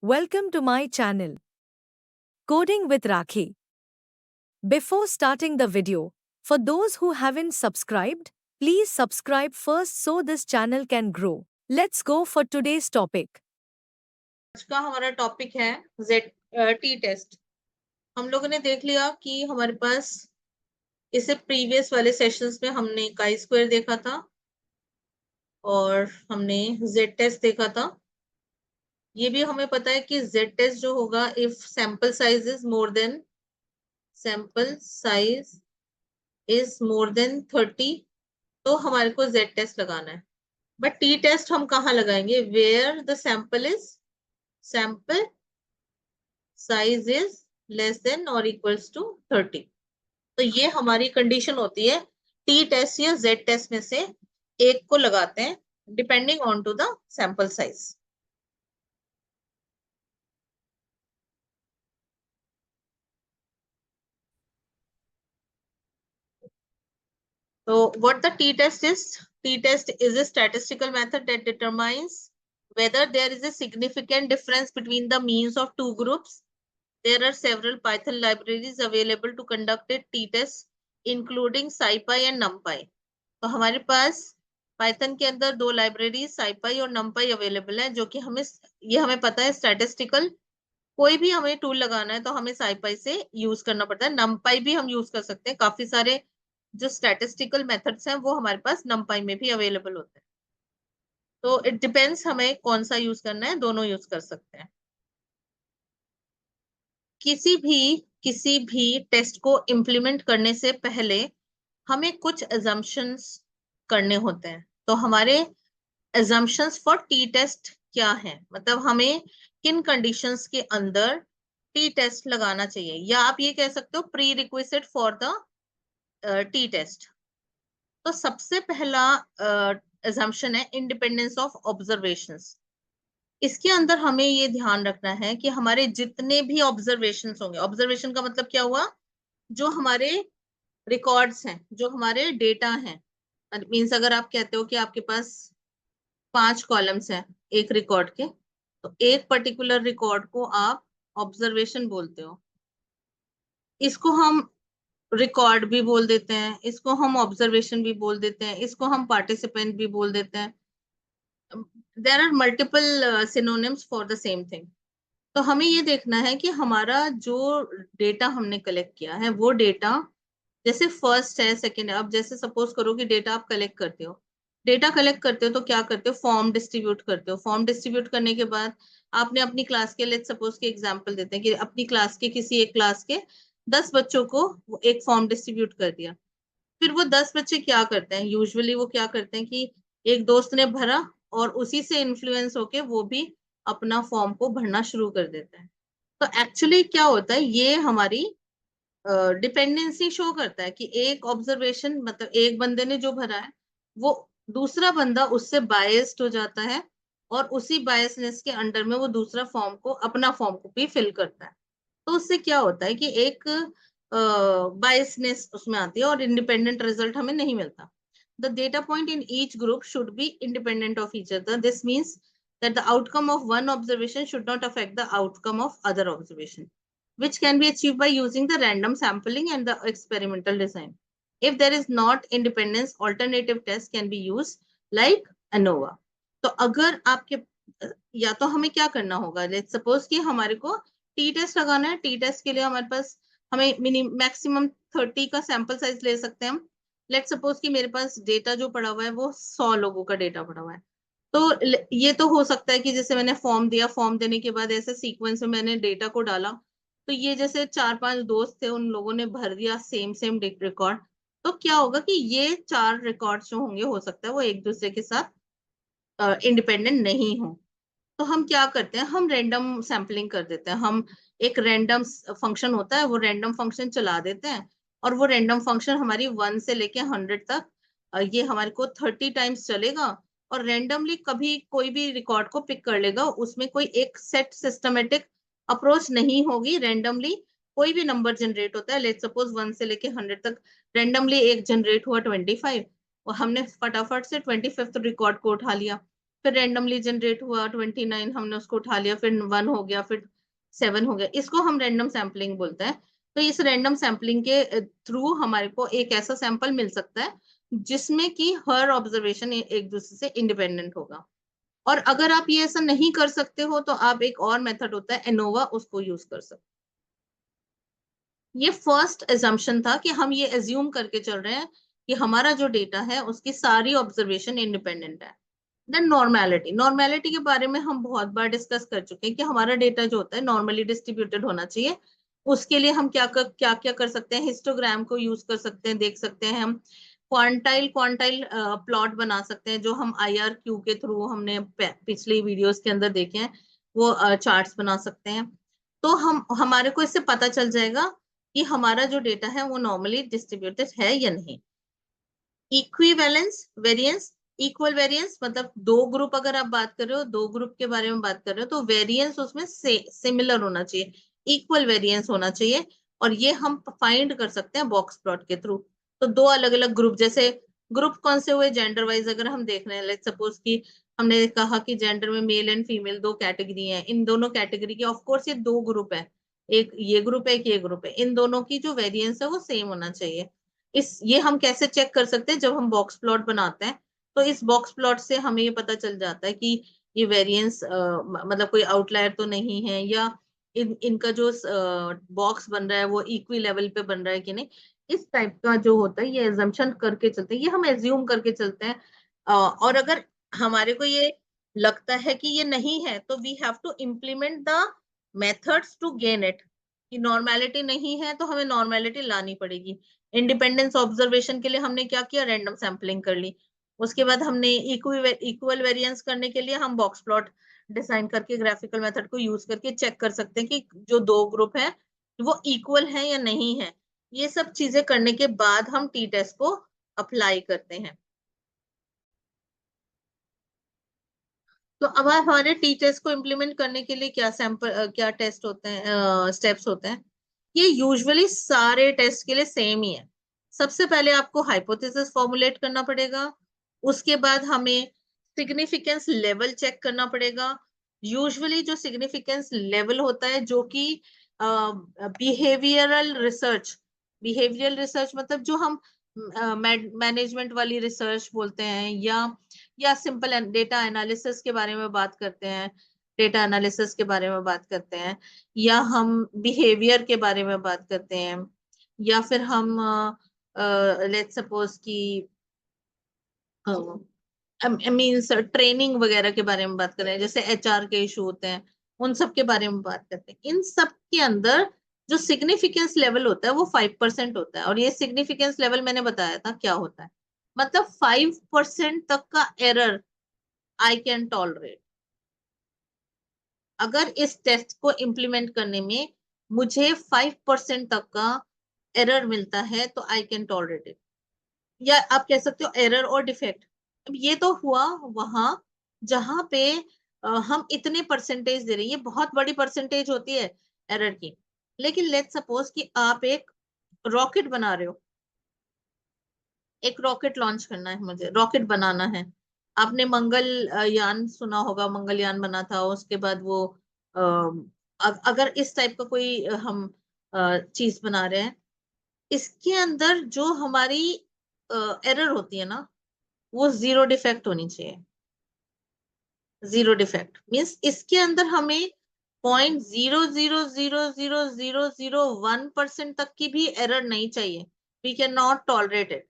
Welcome to my channel, Coding with Rakhi. Before starting the video, for those who haven't subscribed, please subscribe first so this channel can grow. Let's go for today's topic. आज का हमारा topic है T test. हम लोगों ने देख लिया कि हमारे पास इसे प्रीवियस वाले सेशंस में हमने काई स्क्वायर देखा था और हमने जेड टेस्ट देखा था। ये भी हमें पता है कि जेड टेस्ट जो होगा if sample size is more than 30 तो हमारे को जेड टेस्ट लगाना है। बट टी टेस्ट हम कहाँ लगाएंगे? Where the sample size is less than और इक्वल्स टू 30। तो ये हमारी कंडीशन होती है। टी टेस्ट या जेड टेस्ट में से एक को लगाते हैं depending on to the sample size. So what the t-test is? T-test is a statistical method that determines whether there is a significant difference between the means of two groups. There are several Python libraries available to conduct a t-test, including SciPy and NumPy. तो हमारे पास Python के अंदर दो library SciPy और NumPy available है, जो कि हमें पता है स्टैटिस्टिकल कोई भी हमें टूल लगाना है तो हमें SciPy से यूज करना पड़ता है। NumPy भी हम यूज कर सकते हैं। काफी सारे जो स्टैटिस्टिकल मेथड्स हैं वो हमारे पास NumPy में भी अवेलेबल होते हैं। तो इट डिपेंड्स हमें कौन सा यूज करना है, दोनों यूज कर सकते हैं। किसी भी टेस्ट को इम्प्लीमेंट करने से पहले हमें कुछ assumptions करने होते हैं। तो हमारे assumptions फॉर टी टेस्ट क्या है, मतलब हमें किन कंडीशंस के अंदर टी टेस्ट लगाना चाहिए, या आप ये कह सकते हो prerequisite for the T test. तो सबसे पहला assumption है इंडिपेंडेंस ऑफ ऑब्जर्वेशंस। इसके अंदर हमें ये ध्यान रखना है कि हमारे जितने भी ऑब्जर्वेशंस होंगे, ऑब्जर्वेशन का मतलब क्या हुआ, जो हमारे रिकॉर्ड्स हैं, जो हमारे डेटा हैं। मीन्स अगर आप कहते हो कि आपके पास 5 कॉलम्स हैं एक रिकॉर्ड के, तो एक पर्टिकुलर रिकॉर्ड को आप ऑब्जर्वेशन बोलते हो। इसको हम रिकॉर्ड भी बोल देते हैं, इसको हम ऑब्जर्वेशन भी बोल देते हैं, इसको हम पार्टिसिपेंट भी बोल देते हैं। There are multiple synonyms for the same thing. तो हमें ये देखना है कि हमारा जो डेटा हमने कलेक्ट किया है वो डेटा जैसे फर्स्ट है, सेकंड है। अब जैसे सपोज करो कि डेटा आप कलेक्ट करते हो, तो क्या करते हो, फॉर्म डिस्ट्रीब्यूट करते हो। फॉर्म डिस्ट्रीब्यूट करने के बाद आपने अपनी क्लास के, लेट्स सपोज के एग्जांपल देते हैं कि अपनी क्लास के किसी एक क्लास के 10 बच्चों को एक फॉर्म डिस्ट्रीब्यूट कर दिया। फिर वो 10 बच्चे क्या करते हैं, यूजुअली वो क्या करते हैं कि एक दोस्त ने भरा और उसी से इन्फ्लुएंस होके वो भी अपना फॉर्म को भरना शुरू कर देते हैं। तो एक्चुअली क्या होता है, ये हमारी डिपेंडेंसी शो करता है कि एक ऑब्जर्वेशन, मतलब एक बंदे ने जो भरा है वो दूसरा बंदा उससे बायस्ड हो जाता है और उसी बायसनेस के अंडर में वो दूसरा फॉर्म को, अपना फॉर्म को भी फिल करता है। तो उससे क्या होता है कि एक बायसनेस उसमें आती है और इंडिपेंडेंट रिजल्ट हमें नहीं मिलता। The data point in each group should be independent of each other. This means that the outcome of one observation should not affect the outcome of other observation, which can be achieved by using the random sampling and the experimental design. If there is not independence, alternative tests can be used like ANOVA. तो अगर आपके, या तो हमें क्या करना होगा, let's suppose कि हमारे को टी टेस्ट लगाना है। टी टेस्ट के लिए हमारे पास, हमें मैक्सिमम 30 का सैंपल साइज ले सकते हैं हम। लेट्स सपोज कि मेरे पास डेटा जो पड़ा हुआ है वो 100 लोगों का डेटा पड़ा हुआ है। तो ये तो हो सकता है कि जैसे मैंने फॉर्म दिया, फॉर्म देने के बाद ऐसे सीक्वेंस में मैंने डेटा को डाला, तो ये जैसे 4-5 दोस्त थे, उन लोगों ने भर दिया सेम सेम रिकॉर्ड। तो क्या होगा कि ये 4 रिकॉर्ड जो होंगे, हो सकता है वो एक दूसरे के साथ इंडिपेंडेंट नहीं हो। तो हम क्या करते हैं, हम रैंडम सैम्पलिंग कर देते हैं। हम एक रैंडम फंक्शन होता है, वो रैंडम फंक्शन चला देते हैं और वो रैंडम फंक्शन हमारी 1 से लेके 100 तक ये हमारे को 30 टाइम्स चलेगा और रैंडमली कभी कोई भी रिकॉर्ड को पिक कर लेगा। उसमें कोई एक सेट सिस्टमेटिक अप्रोच नहीं होगी। रैंडमली कोई भी नंबर जनरेट होता है, लेट्स सपोज 1 से लेके 100 तक रैंडमली एक जनरेट हुआ 25, और हमने फटाफट से 25th रिकॉर्ड को उठा लिया। फिर रैंडमली जनरेट हुआ 29, हमने उसको उठा लिया, फिर 1 हो गया, फिर 7 हो गया, इसको हम रैंडम सैम्पलिंग बोलते हैं। तो इस रैंडम सैम्पलिंग के थ्रू हमारे को एक ऐसा सैंपल मिल सकता है जिसमें कि हर ऑब्जर्वेशन एक दूसरे से इंडिपेंडेंट होगा। और अगर आप ये ऐसा नहीं कर सकते हो तो आप एक और मेथड होता है एनोवा, उसको यूज कर सकते। ये फर्स्ट एजम्पशन था कि हम ये एज्यूम करके चल रहे हैं कि हमारा जो डेटा है उसकी सारी ऑब्जर्वेशन इंडिपेंडेंट है। देन नॉर्मेलिटी, नॉर्मेलिटी के बारे में हम बहुत बार डिस्कस कर चुके हैं कि हमारा डेटा जो होता है नॉर्मली डिस्ट्रीब्यूटेड होना चाहिए। उसके लिए हम क्या क्या कर सकते हैं, हिस्टोग्राम को यूज कर सकते हैं, देख सकते हैं हम क्वांटाइल क्वांटाइल प्लॉट बना सकते हैं, जो हम IRQ के थ्रू हमने पिछली वीडियोस के अंदर देखे हैं, वो चार्ट्स बना सकते हैं। तो हमारे को इससे पता चल जाएगा कि हमारा जो डेटा है वो नॉर्मली डिस्ट्रीब्यूटेड है या नहीं। इक्विवेलेंस वेरिएंस, इक्वल वेरिएंस मतलब दो ग्रुप अगर आप बात कर रहे हो, दो ग्रुप के बारे में बात कर रहे हो, तो वेरिएंस उसमें सिमिलर होना चाहिए, इक्वल वेरिएंस होना चाहिए। और ये हम फाइंड कर सकते हैं बॉक्स प्लॉट के थ्रू। तो दो अलग अलग ग्रुप, जैसे ग्रुप कौन से हुए, जेंडर वाइज अगर हम देख रहे हैं, लेट्स सपोज कि हमने कहा कि जेंडर में मेल एंड फीमेल दो कैटेगरी है, इन दोनों कैटेगरी के ऑफ कोर्स ये दो ग्रुप है, एक ये ग्रुप है एक ये ग्रुप है, इन दोनों की जो वेरिएंस है वो सेम होना चाहिए। ये हम कैसे चेक कर सकते हैं, जब हम बॉक्स प्लॉट बनाते हैं तो इस बॉक्स प्लॉट से हमें ये पता चल जाता है कि ये वेरिएंस मतलब कोई आउटलायर तो नहीं है, या इनका जो बॉक्स बन रहा है वो इक्वी लेवल पे बन रहा है कि नहीं। इस टाइप का जो होता है ये एजम्पशन करके चलते हैं, ये हम एज्यूम करके चलते हैं। और अगर हमारे को ये लगता है कि ये नहीं है तो we have to implement the methods to gain it. कि नॉर्मेलिटी नहीं है तो हमें नॉर्मेलिटी लानी पड़ेगी। इंडिपेंडेंस ऑब्जर्वेशन के लिए हमने क्या किया, रैंडम सैम्पलिंग कर ली। उसके बाद हमने इक्वल वेरिएंस करने के लिए हम बॉक्स प्लॉट डिजाइन करके ग्राफिकल मेथड को यूज करके चेक कर सकते हैं कि जो दो ग्रुप है वो इक्वल है या नहीं है। ये सब चीजें करने के बाद हम टी टेस्ट को अप्लाई करते हैं। तो अब हमारे टी टेस्ट को इम्प्लीमेंट करने के लिए क्या क्या टेस्ट होते हैं, स्टेप्स होते हैं। ये यूजुअली सारे टेस्ट के लिए सेम ही है। सबसे पहले आपको हाइपोथेसिस फॉर्मुलेट करना पड़ेगा, उसके बाद हमें सिग्निफिकेंस लेवल चेक करना पड़ेगा। यूजुअली जो सिग्निफिकेंस लेवल होता है, जो कि बिहेवियरल रिसर्च मतलब जो हम मैनेजमेंट वाली रिसर्च बोलते हैं, या सिंपल डेटा एनालिसिस के बारे में बात करते हैं, डेटा एनालिसिस के बारे में बात करते हैं, या हम बिहेवियर के बारे में बात करते हैं, या फिर हम लेट्स सपोज कि मीन्स ट्रेनिंग वगैरह के बारे में बात कर रहे हैं, जैसे HR के इशू होते हैं, उन सब के बारे में बात करते हैं। इन सब के अंदर जो सिग्निफिकेंस लेवल होता है वो 5% होता है। और ये सिग्निफिकेंस लेवल मैंने बताया था क्या होता है, मतलब 5% तक का एरर आई कैन टॉलरेट। अगर इस टेस्ट को इम्प्लीमेंट करने में मुझे 5% तक का एरर मिलता है तो आई कैन टॉलरेट इट, या आप कह सकते हो एरर और डिफेक्ट। अब ये तो हुआ वहां जहां पे हम इतने परसेंटेज दे रहे हैं, ये बहुत बड़ी परसेंटेज होती है एरर की। लेकिन लेट्स सपोज कि आप एक रॉकेट बना रहे हो, एक रॉकेट लॉन्च करना है, मुझे रॉकेट बनाना है। आपने मंगल यान सुना होगा, मंगलयान बना था, उसके बाद वो अगर इस टाइप का कोई हम चीज बना रहे हैं, इसके अंदर जो हमारी एरर होती है ना, वो जीरो डिफेक्ट होनी चाहिए। जीरो डिफेक्ट मीन्स इसके अंदर हमें 0.0000001% तक की भी एरर नहीं चाहिए। We can not tolerate it.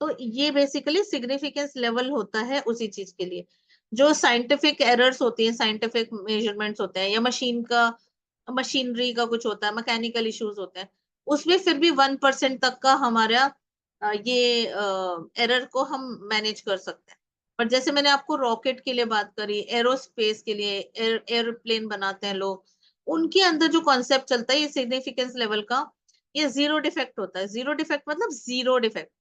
तो ये बेसिकली सिग्निफिकेंस लेवल होता है उसी चीज के लिए। जो साइंटिफिक एरर्स होती हैं, साइंटिफिक मेजरमेंट्स होते हैं, या मशीनरी का कुछ होता है, मैकेनिकल इश्यूज होते हैं, उसमें फिर भी 1% तक का हमारा ये एरर को हम मैनेज कर सकते हैं। पर जैसे मैंने आपको रॉकेट के लिए बात करी, एरोस्पेस के लिए एयरप्लेन बनाते हैं लोग, उनके अंदर जो कॉन्सेप्ट चलता है ये सिग्निफिकेंस लेवल का, ये जीरो डिफेक्ट होता है। जीरो डिफेक्ट मतलब जीरो डिफेक्ट।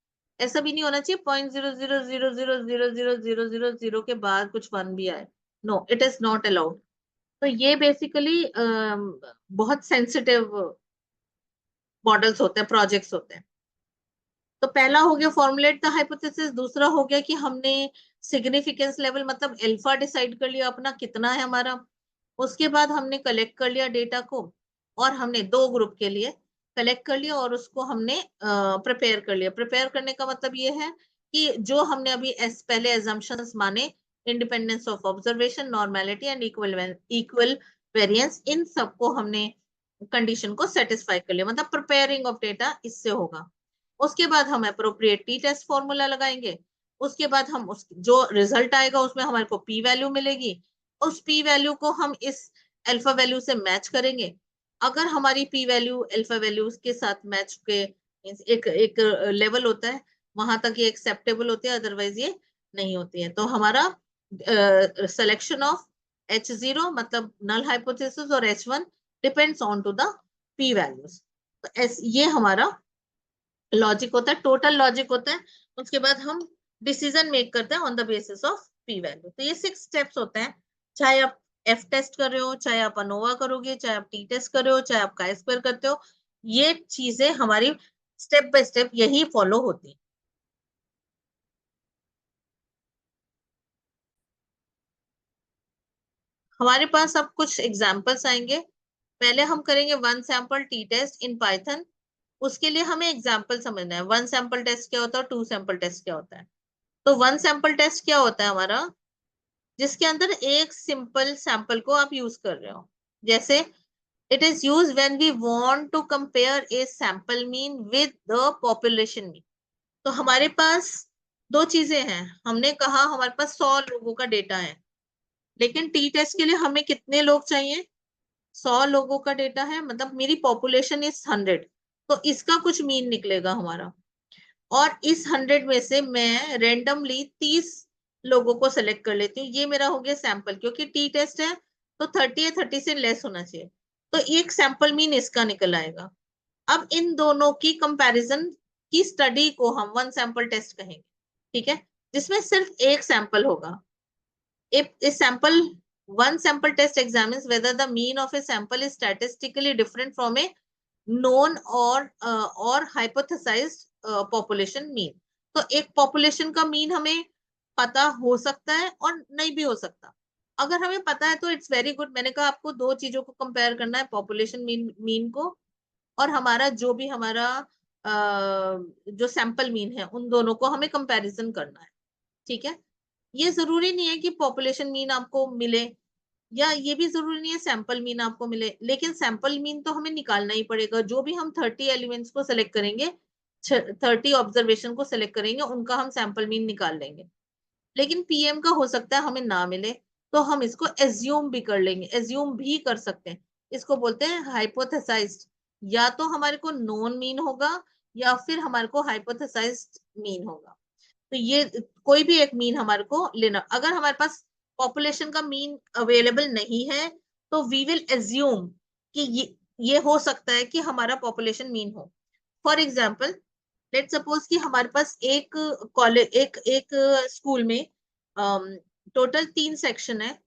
ऐसा भी नहीं होना चाहिए 0.000000000 के बाद कुछ वन भी आए। No, it is not allowed. तो ये बेसिकली बहुत सेंसिटिव मॉडल्स होते हैं, प्रोजेक्ट्स होते हैं। तो पहला हो गया फॉर्मुलेट द हाइपोथेसिस, दूसरा हो गया कि हमने सिग्निफिकेंस लेवल मतलब अल्फा डिसाइड कर लिया अपना कितना है हमारा। उसके बाद हमने कलेक्ट कर लिया डेटा को, और हमने दो ग्रुप के लिए कलेक्ट कर लिया और उसको हमने प्रिपेयर कर लिया। प्रिपेयर करने का मतलब ये है कि जो हमने अभी पहले एजम्पशंस माने, independence of observation, normality and equal variance, इन सबको हमने कंडीशन को सेटिस्फाई कर लिया, मतलब प्रिपेयरिंग ऑफ डेटा इससे होगा। उसके बाद हम अप्रोप्रिएट टी टेस्ट फॉर्मूला लगाएंगे। उसके बाद हम उस जो रिजल्ट आएगा उसमें हमारे को पी वैल्यू मिलेगी, उस पी वैल्यू को हम इस अल्फा वैल्यू से मैच करेंगे। अगर हमारी पी वैल्यू अल्फा वैल्यू के साथ मैच के एक एक लेवल होता है, वहां तक ये एक्सेप्टेबल होती है, अदरवाइज ये नहीं होती है। तो हमारा सिलेक्शन ऑफ H0 मतलब नल हाइपोथेसिस और H1 depends on to the P values. तो ये हमारा लॉजिक होता है, टोटल लॉजिक होता है। उसके बाद हम डिसीजन मेक करते हैं on the basis of P value. तो ये 6 स्टेप्स होते हैं, चाहे आप एफ टेस्ट कर रहे हो, चाहे आप अनोवा करोगे, चाहे आप टी टेस्ट कर रहे हो, चाहे आप काई स्क्वायर करते हो, ये चीजें हमारी स्टेप बाय स्टेप यही फॉलो होती है। हमारे पास अब कुछ एग्जांपल्स आएंगे। पहले हम करेंगे one sample T test in Python. उसके लिए हमें एग्जांपल समझना है, वन सैंपल टेस्ट क्या होता है, टू सैंपल टेस्ट क्या होता है। तो वन सैंपल टेस्ट क्या होता है हमारा, जिसके अंदर एक सिंपल सैंपल को आप यूज कर रहे हो। जैसे it is use when we want to compare a sample mean with the population mean. तो हमारे पास दो चीजें हैं, हमने कहा हमारे पास 100 लोगों का डेटा है, लेकिन टी टेस्ट के लिए हमें कितने लोग चाहिए, 100 लोगों का डेटा है, मतलब मेरी पॉपुलेशन इज 100, तो इसका कुछ मीन निकलेगा हमारा। और इस 100 में से मैं रेंडमली 30 लोगों को सिलेक्ट कर लेती हूँ, ये मेरा हो गया सैंपल। क्योंकि टी टेस्ट है तो 30 या 30 से लेस होना चाहिए, तो एक सैंपल मीन इसका निकल आएगा। अब इन दोनों की कंपैरिजन की स्टडी को हम वन सैंपल टेस्ट कहेंगे, ठीक है, जिसमें सिर्फ एक सैंपल होगा। if a sample one sample test examines whether the mean of a sample is statistically different from a known or hypothesized population mean। तो एक पॉपुलेशन का मीन हमें पता हो सकता है और नहीं भी हो सकता। अगर हमें पता है तो इट्स वेरी गुड। मैंने कहा आपको दो चीजों को कंपेयर करना है, पॉपुलेशन मीन को और हमारा जो भी हमारा जो सैंपल मीन है, उन दोनों को हमें कंपैरिजन करना है, ठीक है। ये जरूरी नहीं है कि पॉपुलेशन मीन आपको मिले, या ये भी जरूरी नहीं है सैंपल मीन आपको मिले, लेकिन सैंपल मीन तो हमें निकालना ही पड़ेगा। जो भी हम 30 एलिमेंट्स को सिलेक्ट करेंगे, 30 ऑब्जर्वेशन को सिलेक्ट करेंगे, उनका हम सैंपल मीन निकाल लेंगे। लेकिन पीएम का हो सकता है हमें ना मिले, तो हम इसको एज्यूम भी कर लेंगे, एज्यूम भी कर सकते हैं। इसको बोलते हैं हाइपोथेसाइज्ड। या तो हमारे को नोन मीन होगा या फिर हमारे को हाइपोथेसाइज्ड मीन होगा। तो ये कोई भी एक मीन हमारे को लेना। अगर हमारे पास पॉपुलेशन का मीन अवेलेबल नहीं है तो वी विल एज्यूम कि ये हो सकता है कि हमारा पॉपुलेशन मीन हो। फॉर एग्जाम्पल लेट सपोज कि हमारे पास एक कॉलेज एक एक स्कूल में टोटल 3 सेक्शन है,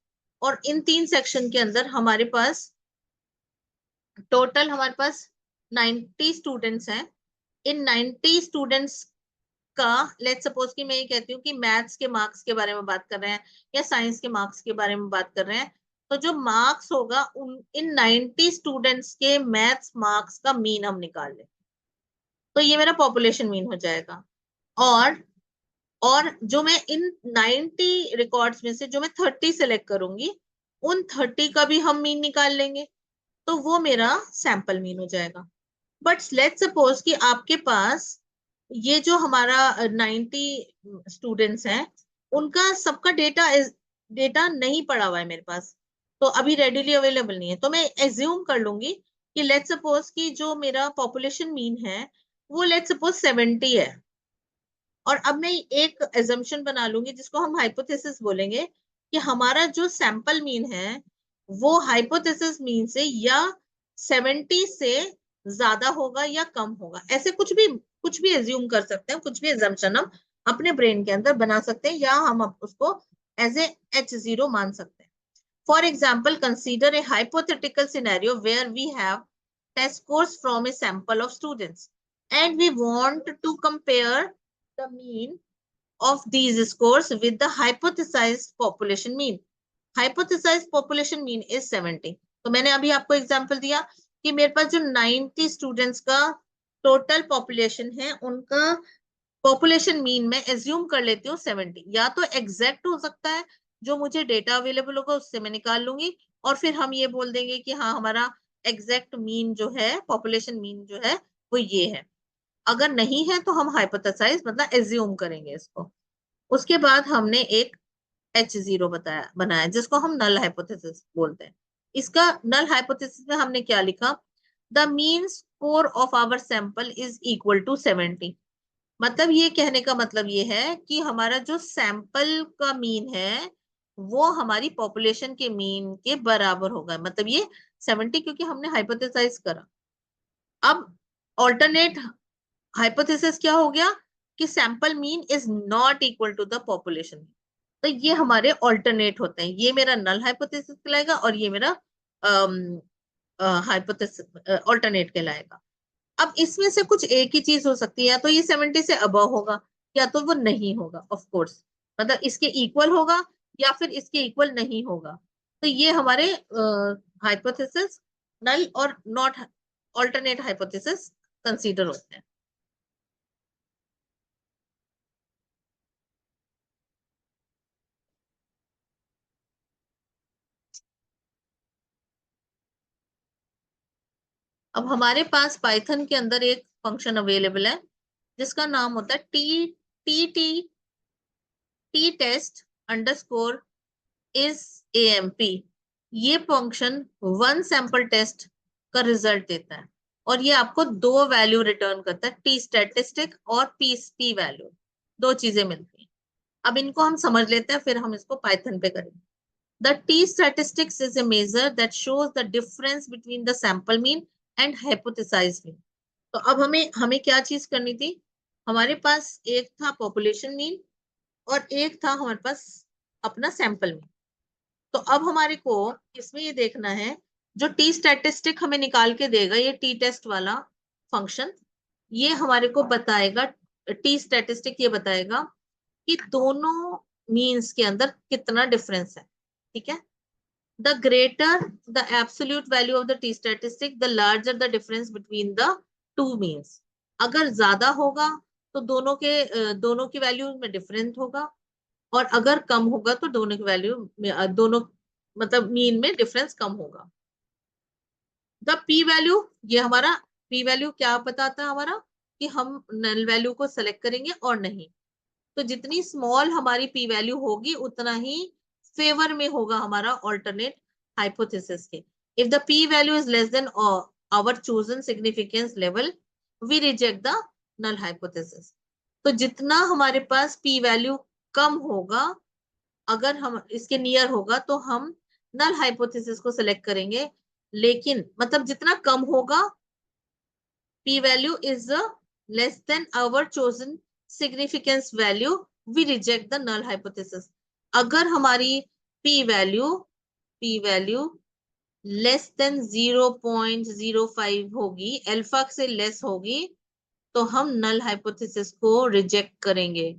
और इन 3 सेक्शन के अंदर हमारे पास टोटल 90 स्टूडेंट्स हैं। इन 90 स्टूडेंट्स का लेट सपोज कि मैं ये कहती हूँ कि मैथ्स के मार्क्स के बारे में बात कर रहे हैं या साइंस के मार्क्स के बारे में बात कर रहे हैं, तो जो मार्क्स होगा उन इन 90 स्टूडेंट्स के मैथ्स मार्क्स का मीन हम निकाल लें, तो ये मेरा पॉपुलेशन मीन हो जाएगा। और जो मैं इन 90 रिकॉर्ड्स में से जो मैं 30 सेलेक्ट करूंगी, उन 30 का भी हम मीन निकाल लेंगे, तो वो मेरा सैंपल मीन हो जाएगा। बट लेट सपोज कि आपके पास ये जो हमारा 90 स्टूडेंट्स हैं, उनका सबका डेटा नहीं पड़ा हुआ है मेरे पास, तो अभी रेडिली अवेलेबल नहीं है। तो मैं एज्यूम कर लूंगी कि लेट सपोज कि जो मेरा पॉपुलेशन मीन है वो लेट सपोज 70 है। और अब मैं एक एजम्पशन बना लूंगी जिसको हम हाइपोथेसिस बोलेंगे, कि हमारा जो सैंपल मीन है वो हाइपोथेसिस मीन से या 70 से ज्यादा होगा या कम होगा। ऐसे कुछ भी एज्यूम कर सकते हैं, कुछ भी एजम्पशन हम अपने ब्रेन के अंदर बना सकते हैं, या हम उसको एज ए H0 मान सकते हैं। For example consider a hypothetical scenario where we have test scores from a sample of students. and we want to compare the mean of these scores with the hypothesized population mean. Hypothesized population mean is 70. तो मैंने अभी आपको example दिया कि मेरे पास जो 90 students का total population है, उनका पॉपुलेशन मीन में एज्यूम कर लेती हूँ 70। या तो एग्जैक्ट हो सकता है, जो मुझे डेटा अवेलेबल होगा उससे मैं निकाल लूंगी, और फिर हम ये बोल देंगे कि हाँ हमारा एग्जैक्ट मीन जो है, पॉपुलेशन मीन जो है वो ये है। अगर नहीं है तो हम हाइपोथेसाइज मतलब एज्यूम करेंगे इसको। उसके बाद हमने एक H0 बनाया जिसको हम नल हाइपोथेसिस बोलते हैं। इसका नल हाइपोथेसिस में हमने क्या लिखा, the mean score of our sample is equal to 70। मतलब ये कहने का मतलब ये है कि हमारा जो सैंपल का मीन है वो हमारी पॉपुलेशन के मीन के बराबर होगा। मतलब ये 70 क्योंकि हमने हाइपोथेसाइज करा। अब ऑल्टरनेट हाइपोथेसिस क्या हो गया कि sample mean is not equal to the population. तो ये हमारे ऑल्टरनेट होते हैं। ये मेरा नल हाइपोथेसिस कहलाएगा और ये मेरा हाइपोथेसिस ऑल्टरनेट कहलाएगा। अब इसमें से कुछ एक ही चीज हो सकती है, या तो ये 70 से अबव होगा या तो वो नहीं होगा। ऑफ कोर्स मतलब इसके इक्वल होगा या फिर इसके इक्वल नहीं होगा। तो ये हमारे हाइपोथेसिस नल और नॉट ऑल्टरनेट हाइपोथेसिस कंसीडर होते हैं। अब हमारे पास पाइथन के अंदर एक फंक्शन अवेलेबल है जिसका नाम होता है T test underscore is AMP। ये फंक्शन वन सैंपल टेस्ट का रिजल्ट देता है और ये आपको दो वैल्यू रिटर्न करता है, टी स्टैटिस्टिक और पी वैल्यू, दो चीजें मिलती हैं। अब इनको हम समझ लेते हैं फिर हम इसको पाइथन पे करेंगे। The T statistics is a measure that shows the difference between the sample mean and hypothesized mean। तो अब हमें हमें क्या चीज करनी थी, हमारे पास एक था पॉपुलेशन मीन और एक था हमारे पास अपना सैंपल मीन। तो अब हमारे को इसमें ये देखना है, जो टी स्टैटिस्टिक हमें निकाल के देगा ये टी टेस्ट वाला फंक्शन, ये हमारे को बताएगा, टी स्टैटिस्टिक ये बताएगा कि दोनों मीन्स के अंदर कितना डिफरेंस है। ठीक है, the greater the absolute value of the t statistic, the larger the difference between the two means। अगर ज्यादा होगा तो दोनों की वैल्यू में डिफरेंट होगा, और अगर कम होगा तो दोनों की वैल्यू में दोनों मतलब मीन में डिफरेंस कम होगा। द पी वैल्यू, ये हमारा पी वैल्यू क्या बताता है हमारा कि हम नल वैल्यू को सेलेक्ट करेंगे और नहीं। तो जितनी स्मॉल हमारी पी वैल्यू होगी उतना ही फेवर में होगा हमारा ऑल्टरनेट हाइपोथेसिस के। If the P value is less than our chosen significance level, we reject the null hypothesis. तो जितना हमारे पास पी वैल्यू कम होगा, अगर हम इसके नियर होगा तो हम नल हाइपोथेसिस को सिलेक्ट करेंगे। लेकिन मतलब जितना कम होगा, p value is less than our chosen significance value, we reject the null hypothesis। अगर हमारी p value लेस देन 0.05 होगी, अल्फा से लेस होगी, तो हम नल हाइपोथेसिस को रिजेक्ट करेंगे।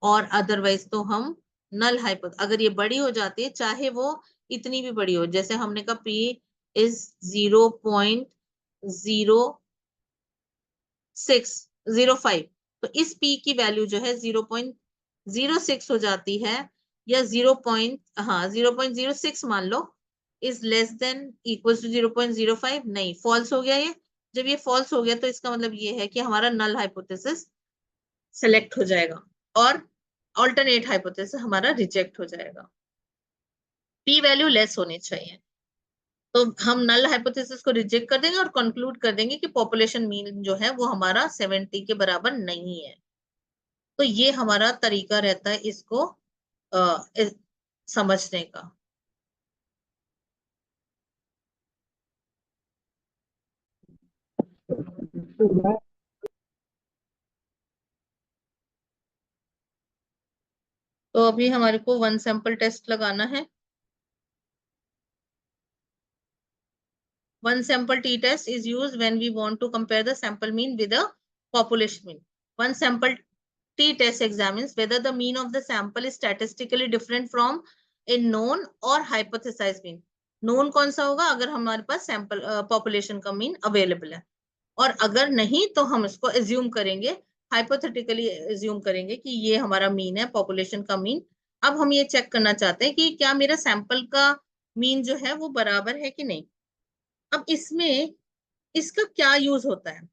और अदरवाइज तो हम नल हाइपोथेसिस, अगर ये बड़ी हो जाती है, चाहे वो इतनी भी बड़ी हो, जैसे हमने कहा p इज 0.0605, तो इस p की वैल्यू जो है 0.06 हो जाती है, या 0.06 मान लो, is less than equal to 0.05। नहीं, फॉल्स हो गया ये। जब ये फॉल्स हो गया तो इसका मतलब ये है कि हमारा नल हाइपोथेसिस सेलेक्ट हो जाएगा और ऑल्टरनेट हाइपोथेसिस हमारा रिजेक्ट हो जाएगा। p वैल्यू लेस होनी चाहिए, तो हम नल हाइपोथेसिस को रिजेक्ट कर देंगे और कंक्लूड कर देंगे कि पॉपुलेशन मीन जो है वो हमारा 70 के बराबर नहीं है। तो ये हमारा तरीका रहता है इसको समझने का। तो अभी हमारे को वन सैंपल टेस्ट लगाना है। One sample t test is used when we want to compare the sample mean with a population mean. One sample t-test examines whether the mean of the sample is statistically different from a known or hypothesized mean. known कौन सा होगा? अगर हमारे पास sample population का mean available है, और अगर नहीं तो हम इसको एज्यूम करेंगे, हाइपोथेटिकली एज्यूम करेंगे कि ये हमारा मीन है, पॉपुलेशन का मीन। अब हम ये चेक करना चाहते हैं कि क्या मेरा सैंपल का मीन जो है वो बराबर है कि नहीं। अब इसमें इसका क्या यूज होता है?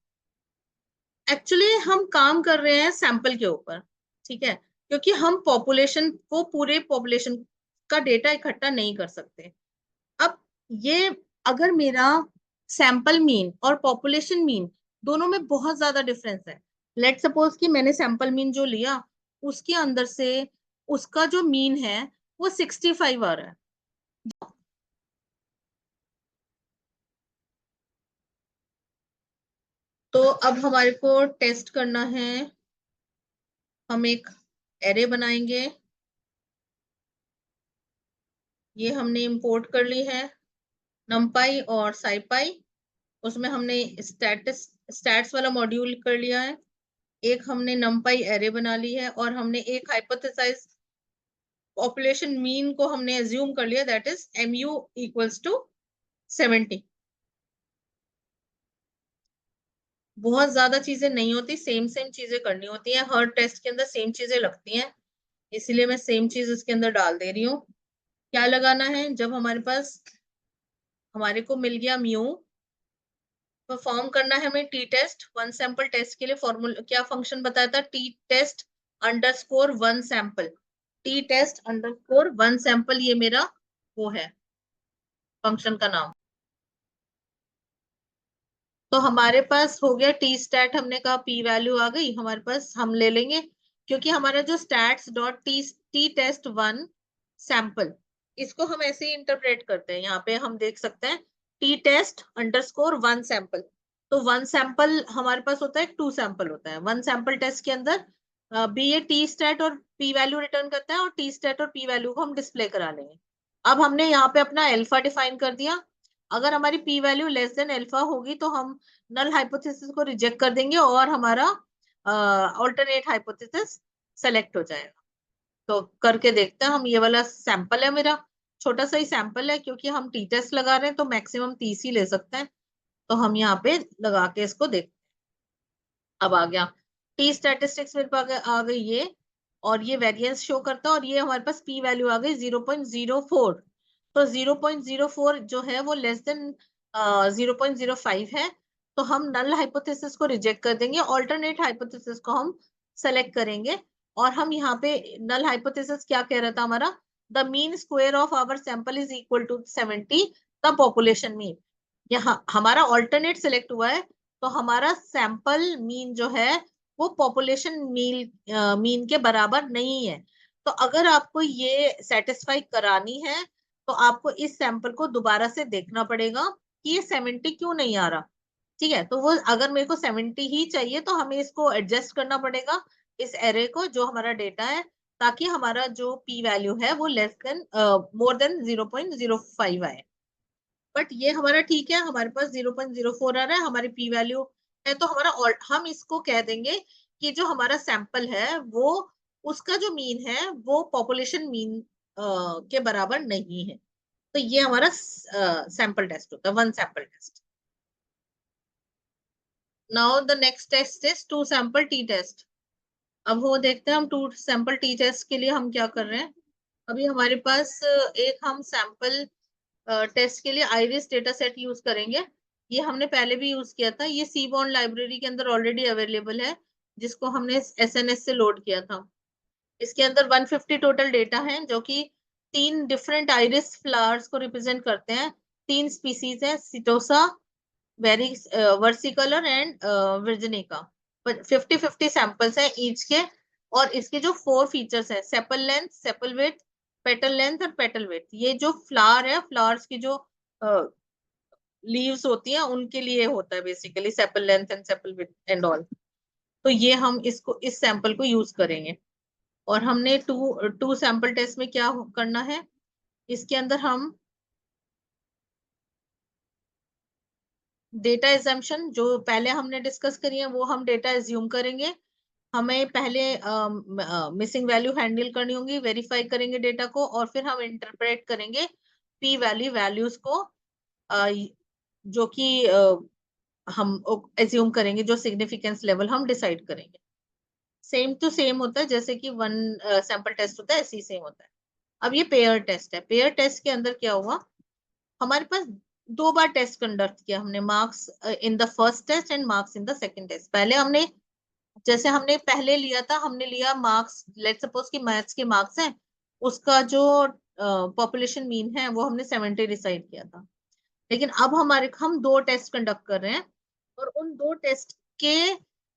एक्चुअली हम काम कर रहे हैं सैंपल के ऊपर, ठीक है, क्योंकि हम पॉपुलेशन को, पूरे पॉपुलेशन का डेटा इकट्ठा नहीं कर सकते। अब ये अगर मेरा सैंपल मीन और पॉपुलेशन मीन दोनों में बहुत ज्यादा डिफरेंस है, लेट सपोज कि मैंने सैंपल मीन जो लिया उसके अंदर से उसका जो मीन है वो 65 आ रहा है, तो अब हमारे को टेस्ट करना है। हम एक एरे बनाएंगे, ये हमने इंपोर्ट कर ली है, numpy और scipy। उसमें हमने स्टैट्स वाला मॉड्यूल कर लिया है, एक हमने numpy एरे बना ली है, और हमने एक हाइपोथेसाइज पॉपुलेशन मीन को हमने एज्यूम कर लिया, that is mu equals to 70। बहुत ज्यादा चीजें नहीं होती, सेम सेम चीजें करनी होती हैं, हर टेस्ट के अंदर सेम चीजें लगती हैं, इसलिए मैं सेम चीज इसके अंदर डाल दे रही हूँ। क्या लगाना है? जब हमारे पास, हमारे को मिल गया म्यू, परफॉर्म करना है हमें T test one sample test के लिए फॉर्मूला क्या फंक्शन बताया था? T test underscore one sample, T test underscore one sample, ये मेरा वो है फंक्शन का नाम। तो हमारे पास हो गया टी स्टैट, हमने कहा पी वैल्यू आ गई हमारे पास, हम ले लेंगे, क्योंकि हमारा जो stats dot T test one sample, इसको हम ऐसे ही इंटरप्रेट करते हैं, यहाँ पे हम देख सकते हैं T test underscore one sample. तो वन सैंपल हमारे पास होता है, टू सैंपल होता है वन सैंपल टेस्ट के अंदर, भी ये टी स्टैट और पी वैल्यू रिटर्न करता है, और टी स्टैट और पी वैल्यू को हम डिस्प्ले करा लेंगे। अब हमने यहाँ पे अपना अल्फा डिफाइन कर दिया, अगर हमारी P value less than alpha होगी तो हम नल हाइपोथेसिस को रिजेक्ट कर देंगे और हमारा ऑल्टरनेट हाइपोथेसिस सेलेक्ट हो जाएगा। तो करके देखते हैं हम, ये वाला सैंपल है मेरा, छोटा सा ही सैंपल है, क्योंकि हम टी टेस्ट लगा रहे हैं तो मैक्सिमम 30 ही ले सकते हैं, तो हम यहाँ पे लगा के इसको देखते हैं। अब आ गया टी स्टैटिस्टिक्स मेरे पास आ गई ये, और ये वेरिएंस शो करता है, और ये हमारे पास पी वैल्यू आ गई 0.04। तो 0.04 जो है वो लेस देन 0.05 है, तो हम नल हाइपोथेसिस को रिजेक्ट कर देंगे, ऑल्टरनेट हाइपोथेसिस को हम सेलेक्ट करेंगे। और हम यहाँ पे नल हाइपोथेसिस क्या कह रहा था हमारा? The mean square of our sample is equal to 70 the population mean. यहाँ हमारा ऑल्टरनेट सिलेक्ट हुआ है, तो हमारा सैंपल मीन जो है वो पॉपुलेशन मीन के बराबर नहीं है। तो अगर आपको ये सेटिस्फाई करानी है तो आपको इस सैंपल को दोबारा से देखना पड़ेगा कि ये 70 क्यों नहीं आ रहा, ठीक है। तो वो अगर मेरे को 70 ही चाहिए तो हमें इसको एडजस्ट करना पड़ेगा, इस एरे को, जो हमारा डेटा है, ताकि हमारा जो पी वैल्यू है वो लेस देन मोर देन 0.05 आए। बट ये हमारा ठीक है, हमारे पास 0.04 आ रहा है, हमारी पी वैल्यू है, तो हमारा हम इसको कह देंगे कि जो हमारा सैंपल है वो, उसका जो मीन है वो पॉपुलेशन मीन के बराबर नहीं है। तो ये हमारा सैंपल टेस्ट होता है, one sample test. Now the next test is two sample T test. अब वो देखते हैं हम टू सैंपल टी टेस्ट के लिए हम क्या कर रहे हैं। अभी हमारे पास एक हम सैंपल टेस्ट के लिए आइरिस डेटा सेट यूज करेंगे, ये हमने पहले भी यूज किया था, ये सीबॉर्न लाइब्रेरी के अंदर ऑलरेडी अवेलेबल है, जिसको हमने एसएनएस से लोड किया था। इसके अंदर 150 टोटल डेटा है, जो कि 3 डिफरेंट आइरिस फ्लावर्स को रिप्रेजेंट करते हैं। 3 स्पीसीज है, सिटोसा, वेरी वर्सिकलर एंड वर्जिनिका। 50-50 सैंपल्स हैं ईच के, और इसके जो 4 फीचर्स है, sepal length, sepal width, petal length और पेटल विड्थ। ये जो फ्लावर है, फ्लावर्स की जो लीव्स होती हैं उनके लिए होता है basically, sepal length and sepal width and all. तो ये हम इसको, इस सैंपल को यूज करेंगे। और हमने टू सैंपल टेस्ट में क्या करना है, इसके अंदर हम डेटा एजम्पशन जो पहले हमने डिस्कस करी है वो हम डेटा एज्यूम करेंगे। हमें पहले मिसिंग वैल्यू हैंडल करनी होगी, वेरीफाई करेंगे डेटा को, और फिर हम इंटरप्रेट करेंगे पी वैल्यूज को, जो कि हम एज्यूम करेंगे, जो सिग्निफिकेंस लेवल हम डिसाइड करेंगे। सेम टू सेम होता है, जैसे कि वन सैंपल टेस्ट होता है ऐसे ही सेम होता है। अब ये पेयर टेस्ट है। पेयर टेस्ट के अंदर क्या हुआ, हमारे पास 2 बार टेस्ट कंडक्ट किया हमने, marks in the first test and marks in the second test. पहले हमने, जैसे हमने पहले लिया था, हमने लिया मार्क्स, लेट सपोज कि मैथ्स के मार्क्स हैं, उसका जो पॉपुलेशन मीन है वो हमने 70 डिसाइड किया था। लेकिन अब हम 2 टेस्ट कंडक्ट कर रहे हैं, और उन 2 टेस्ट के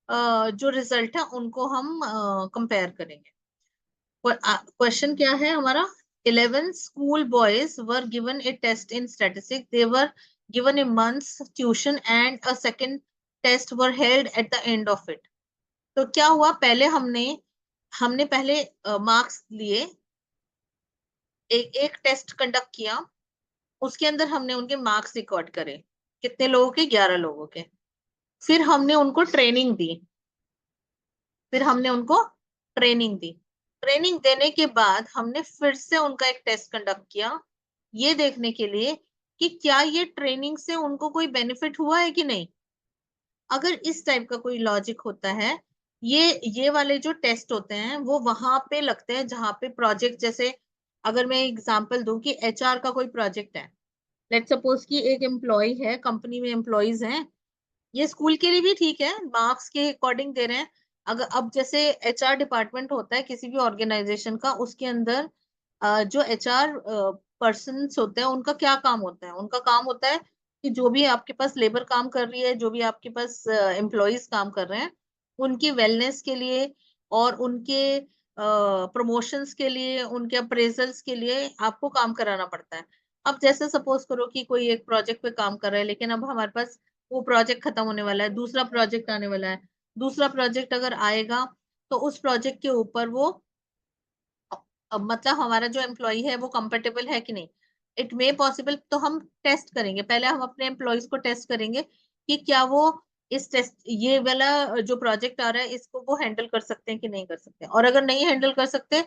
जो रिजल्ट है उनको हम कंपेयर करेंगे। क्वेश्चन क्या है हमारा, 11 school boys were given a test in statistics, they were given a month's tuition and a second test were held at the end of it. तो क्या हुआ, पहले हमने हमने पहले मार्क्स लिए, एक टेस्ट कंडक्ट किया, उसके अंदर हमने उनके मार्क्स रिकॉर्ड करे, कितने लोगों के, 11 लोगों के। फिर हमने उनको ट्रेनिंग दी, फिर हमने उनको ट्रेनिंग दी। ट्रेनिंग देने के बाद हमने फिर से उनका एक टेस्ट कंडक्ट किया, ये देखने के लिए कि क्या ये ट्रेनिंग से उनको कोई बेनिफिट हुआ है कि नहीं। अगर इस टाइप का कोई लॉजिक होता है, ये वाले जो टेस्ट होते हैं वो वहां पे लगते हैं जहां पे प्रोजेक्ट, जैसे अगर मैं एग्जांपल दूं कि एचआर का कोई प्रोजेक्ट है, लेट सपोज कि एक एम्प्लॉय है, कंपनी में एम्प्लॉयज हैं, ये स्कूल के लिए भी ठीक है, मार्क्स के अकॉर्डिंग दे रहे हैं। अगर अब जैसे एचआर डिपार्टमेंट होता है किसी भी ऑर्गेनाइजेशन का, उसके अंदर जो एचआर पर्सन होते हैं उनका क्या काम होता है, उनका काम होता है कि जो भी आपके पास लेबर काम कर रही है, जो भी आपके पास एम्प्लॉयज काम कर रहे हैं, उनकी वेलनेस के लिए और उनके प्रमोशंस के लिए, उनके अप्रेजल्स के लिए आपको काम कराना पड़ता है। अब जैसे सपोज करो कि कोई एक प्रोजेक्ट पे काम कर रहा है, लेकिन अब हमारे पास वो प्रोजेक्ट खत्म होने वाला है, दूसरा प्रोजेक्ट आने वाला है। दूसरा प्रोजेक्ट अगर आएगा तो उस प्रोजेक्ट के ऊपर वो, अब मतलब हमारा जो एम्प्लॉय है वो कंफर्टेबल है कि नहीं, इट मे पॉसिबल, तो हम टेस्ट करेंगे, पहले हम अपने एम्प्लॉयज को टेस्ट करेंगे कि क्या वो इस टेस्ट, ये वाला जो प्रोजेक्ट आ रहा है इसको वो हैंडल कर सकते हैं कि नहीं कर सकते हैं। और अगर नहीं हैंडल कर सकते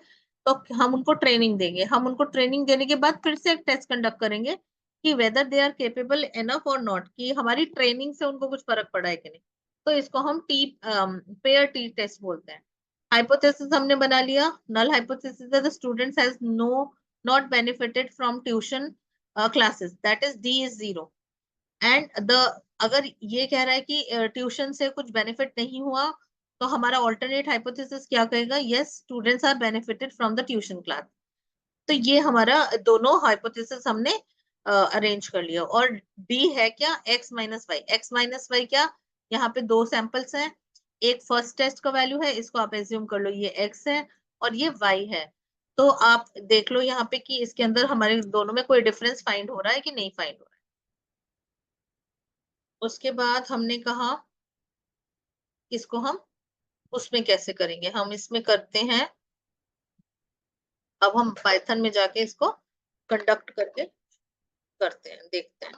तो हम उनको ट्रेनिंग देंगे। हम उनको ट्रेनिंग देने के बाद फिर से एक टेस्ट कंडक्ट करेंगे कि whether they are capable enough और नॉट, कि हमारी ट्रेनिंग से उनको कुछ फर्क पड़ा है कि नहीं। तो इसको हम पेयर टी टेस्ट बोलते हैं। हाइपोथेसिस हमने बना लिया, नल हाइपोथेसिस है the students has not benefited from tuition classes, that is D is 0। And the, अगर ये कह रहा है कि ट्यूशन से कुछ बेनिफिट नहीं हुआ, तो हमारा ऑल्टरनेट हाइपोथेसिस क्या कहेगा, yes students are benefited from the tuition class. तो ये हमारा दोनों हाइपोथेसिस हमने अरेंज कर लिया। और डी है क्या, X minus Y. X minus Y क्या, यहाँ पे 2 सैंपल्स हैं, एक फर्स्ट टेस्ट का वैल्यू है, इसको आप एज्यूम कर लो ये एक्स है और ये वाई है। तो आप देख लो यहाँ पे कि इसके अंदर हमारे दोनों में कोई डिफरेंस फाइंड हो रहा है कि नहीं फाइंड हो रहा है। उसके बाद हमने कहा इसको हम उसमें कैसे करेंगे, हम इसमें करते हैं, अब हम पाइथन में जाके इसको कंडक्ट करके करते हैं, देखते हैं।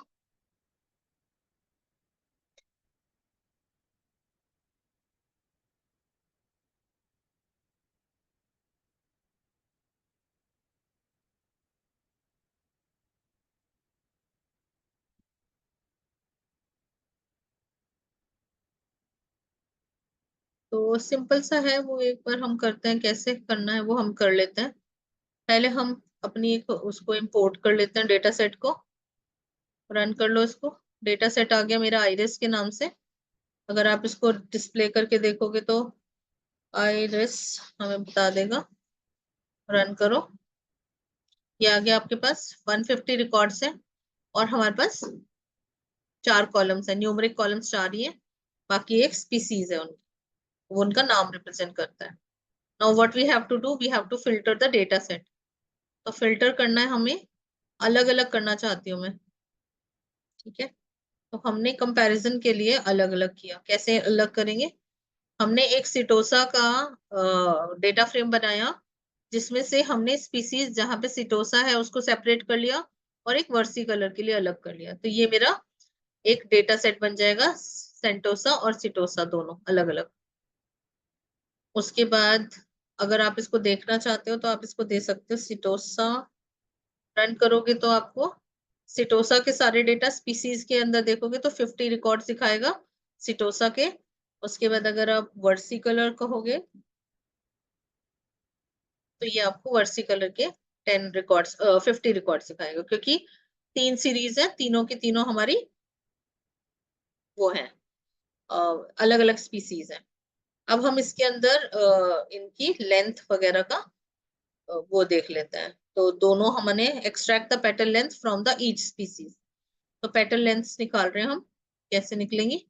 तो सिंपल सा है वो, एक बार हम करते हैं, कैसे करना है वो हम कर लेते हैं। पहले हम अपनी एक उसको इंपोर्ट कर लेते हैं, डेटा सेट को। रन कर लो इसको। डेटा सेट आ गया मेरा आइरिस के नाम से। अगर आप इसको डिस्प्ले करके देखोगे तो आइरिस हमें बता देगा। रन करो। ये आ गया आपके पास, 150 रिकॉर्ड्स है, और हमारे पास 4 कॉलम्स है, न्यूमरिक कॉलम्स 4 ही है, बाकी एक स्पीसीज है उनकी, वो उनका नाम रिप्रेजेंट करता है। Now what we have to do, we have to filter the data set. तो फिल्टर करना है हमें, अलग अलग करना चाहती हूँ मैं, ठीक है। तो हमने कंपैरिजन के लिए अलग अलग किया, कैसे अलग करेंगे, हमने एक सिटोसा का डेटा फ्रेम बनाया, जिसमें से हमने स्पीसीज जहां पे सिटोसा है उसको सेपरेट कर लिया, और एक वर्सी कलर के लिए अलग कर लिया। तो ये मेरा एक डेटा सेट बन जाएगा सेंटोसा और सिटोसा दोनों अलग अलग। उसके बाद अगर आप इसको देखना चाहते हो तो आप इसको दे सकते हो सिटोसा। रन करोगे तो आपको सिटोसा के सारे डेटा स्पीसीज के अंदर देखोगे तो 50 रिकॉर्ड दिखाएगा सिटोसा के। उसके बाद अगर आप वर्सी कलर कहोगे तो ये आपको वर्सी कलर के 10 रिकॉर्ड्स 50 रिकॉर्ड्स दिखाएगा, क्योंकि 3 सीरीज है, तीनों की तीनों हमारी वो है अलग अलग स्पीसीज है। अब हम इसके अंदर इनकी लेंथ वगैरह का वो देख लेते हैं। तो दोनों हमने extract the petal length from the each species. तो पेटल लेंथ निकाल रहे हैं हम, कैसे निकलेंगी।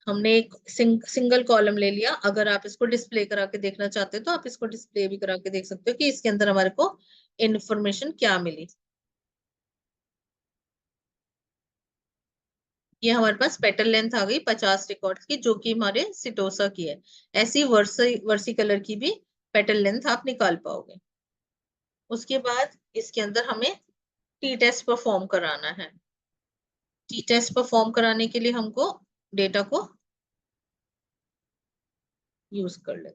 हमने एक सिंगल कॉलम ले लिया। अगर आप इसको डिस्प्ले करा के देखना चाहते हो तो आप इसको डिस्प्ले भी करा के देख सकते हो कि इसके अंदर हमारे को इंफॉर्मेशन क्या मिली। ये हमारे पास पेटल लेंथ आ गई 50 रिकॉर्ड्स की, जो कि हमारे सिटोसा की है। ऐसी वर्सी कलर की भी पेटल लेंथ आप निकाल पाओगे। उसके बाद इसके अंदर हमें टी टेस्ट परफॉर्म कराना है। टी टेस्ट परफॉर्म कराने के लिए हमको डेटा को यूज कर ले।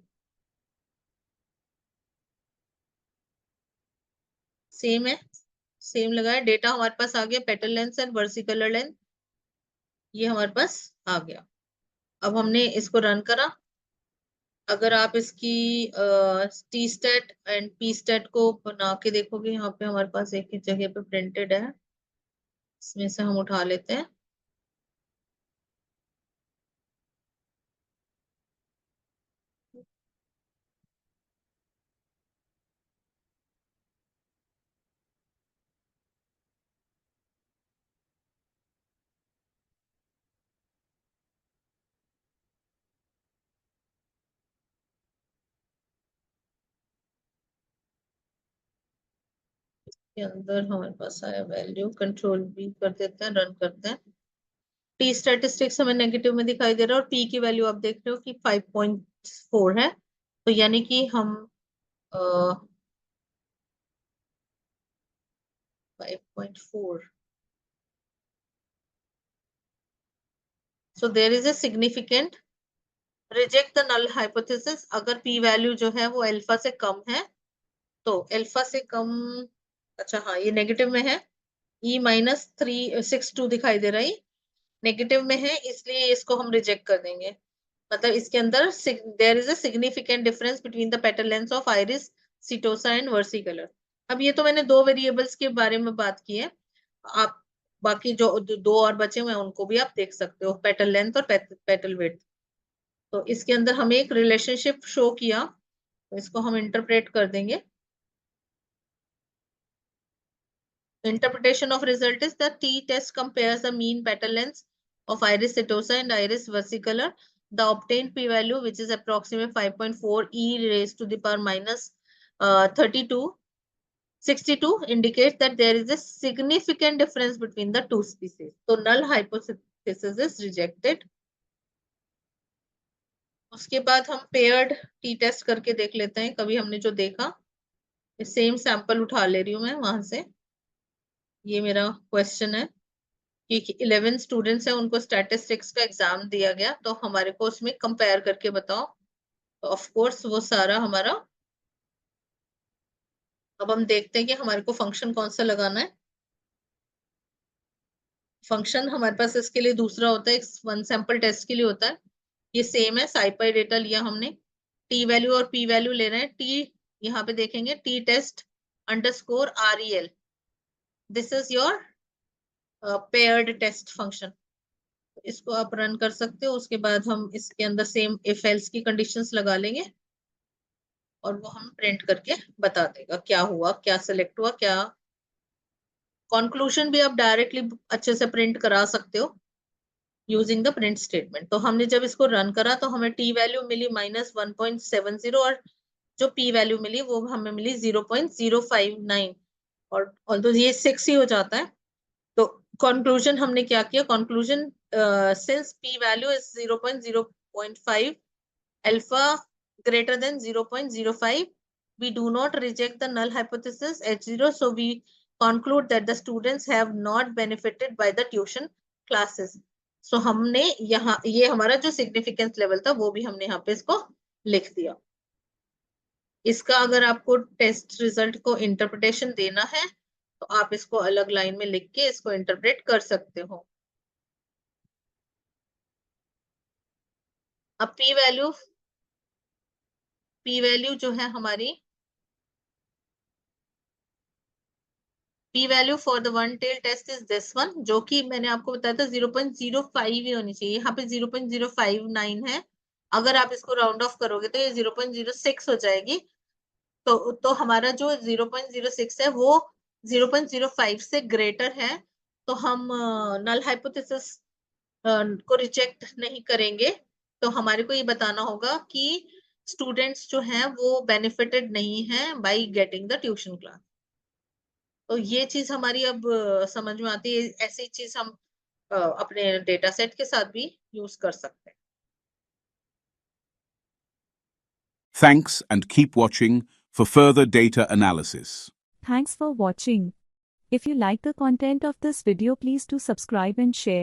सेम है, सेम लगाया, डेटा हमारे पास आ गया पेटल लेंथ एंड वर्सी कलर लेंथ, ये हमारे पास आ गया। अब हमने इसको रन करा। अगर आप इसकी T state and P state को बना के देखोगे, यहाँ पे हमारे पास एक ही जगह पे प्रिंटेड है, इसमें से हम उठा लेते हैं। के अंदर हमारे पास आया वैल्यू, कंट्रोल भी कर देते हैं, रन करते हैं। टी स्टैटिस्टिक्स हमें नेगेटिव में दिखाई दे रहा है और पी की वैल्यू आप देख रहे हो कि 5.4 है। तो यानी कि हम 5.4, so there is a significant reject the null hypothesis. अगर पी वैल्यू जो है वो अल्फा से कम है, तो अल्फा से कम, अच्छा हाँ ये नेगेटिव में है, E-362 दिखाई दे रहा है, नेगेटिव में है, इसलिए इसको हम रिजेक्ट कर देंगे। मतलब इसके अंदर there is a significant difference between the petal length of iris setosa and versicolor. अब ये तो मैंने दो वेरिएबल्स के बारे में बात की है। आप बाकी जो दो और बचे हुए हैं उनको भी आप देख सकते हो, पेटल लेंथ और पेटल विड्थ। तो इसके अंदर हमें एक रिलेशनशिप शो किया, तो इसको हम इंटरप्रेट कर देंगे। Interpretation of result is the t-test compares the mean petal length of iris setosa and iris versicolor. The obtained p-value, which is approximately 5.4 e raised to the power minus 62, indicates that there is a significant difference between the two species. So null hypothesis is rejected. उसके बाद हम paired T test करके देख लेते हैं। कभी हमने जो देखा, सेम सैंपल उठा ले रही हूँ मैं वहां से। ये मेरा क्वेश्चन है कि 11 स्टूडेंट्स हैं, उनको स्टैटिस्टिक्स का एग्जाम दिया गया, तो हमारे को उसमें कंपेयर करके बताओ। तो ऑफ कोर्स वो सारा हमारा, अब हम देखते हैं कि हमारे को फंक्शन कौन सा लगाना है। फंक्शन हमारे पास इसके लिए दूसरा होता है, वन सैंपल टेस्ट के लिए होता है। ये सेम है, साइपाई डेटा लिया हमने, टी वैल्यू और पी वैल्यू ले रहे हैं। टी यहाँ पे देखेंगे T test underscore REL, this is your paired test function. इसको आप रन कर सकते हो। उसके बाद हम इसके अंदर सेम इफ एल्स की कंडीशंस लगा लेंगे और वो हम प्रिंट करके बता देगा क्या हुआ, क्या सिलेक्ट हुआ, क्या। कंक्लूजन भी आप डायरेक्टली अच्छे से प्रिंट करा सकते हो यूजिंग द प्रिंट स्टेटमेंट। तो हमने जब इसको रन करा तो हमें टी वैल्यू मिली -1.70 और जो पी वैल्यू मिली वो हमें मिली 0.059। और तो ये 6 ही हो जाता है। तो कंक्लूजन हमने क्या किया, conclusion since P value is 0.0.5 alpha greater than 0.05, we do not reject the null hypothesis H0, so we conclude that the students have not benefited by the tuition classes. So हमने यहाँ ये हमारा जो significance level था वो भी हमने यहाँ पे इसको लिख दिया. इसका अगर आपको टेस्ट रिजल्ट को इंटरप्रिटेशन देना है तो आप इसको अलग लाइन में लिख के इसको इंटरप्रेट कर सकते हो. अब पी वैल्यू जो है हमारी P value for the one tail test is this one, जो कि मैंने आपको बताया था 0.05 ही होनी चाहिए. यहाँ पे 0.059 है. अगर आप इसको राउंड ऑफ करोगे तो ये 0.06 हो जाएगी. तो हमारा जो 0.06 है वो 0.05 से ग्रेटर है. तो हम नल हाइपोथेसिस को रिजेक्ट नहीं करेंगे. तो हमारे को ये बताना होगा कि स्टूडेंट्स जो हैं वो बेनिफिटेड नहीं है by getting the tuition class. तो ये चीज हमारी अब समझ में आती है. ऐसी चीज हम अपने डेटा सेट के साथ भी यूज कर सकते हैं. Thanks and keep watching for further data analysis. Thanks for watching. If you like the content of this video, please do subscribe and share.